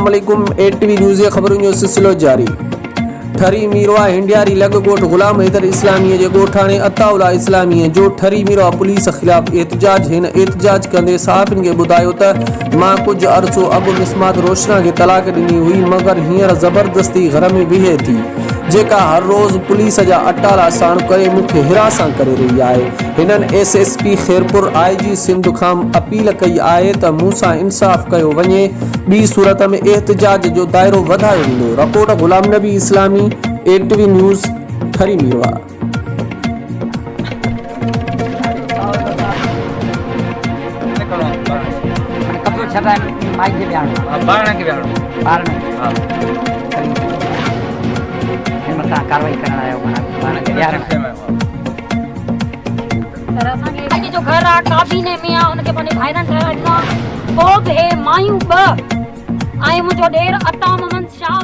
अस्सलाम वालेकुम। ATV news ख़बरुनि जो सिलसिलो जारी। ठरी मीरवा हिंडियारी लग ॻोठ ग़ुलाम हैदर इस्लामी जे ॻोठाणे अताउल्ला इस्लामी जो ठरी मीरवा पुलिस ख़िलाफ़ एहतजाज। हिन एहतजाज कंदे सहाफ़िन खे ॿुधायो त मां कुझु अरसो अॻु मिसमात रोशना खे तलाक ॾिनी हुई, मगर हींअर ज़बरदस्ती घर में बीहे थी, जेका हर रोज़ पुलिस जा अटाला साण करे मूंखे हिरासां करे रही आहे। हिननि SSP खैरपुर IG सिंध खां अपील कई आहे त मूंसां इंसाफ़ कयो वञे, ॿी सूरत में एहतजाज जो दायरो वधायो वेंदो। रिपोर्ट गुलाम नबी इस्लामी, ATV न्यूज़, ठरी मीरवा। कार्रवाई करना है जो घर आ काबीने में आ उनके बने भाईरन ठहरना पोग है मायू ब आई मुझो ढेर अता मोहम्मद शाह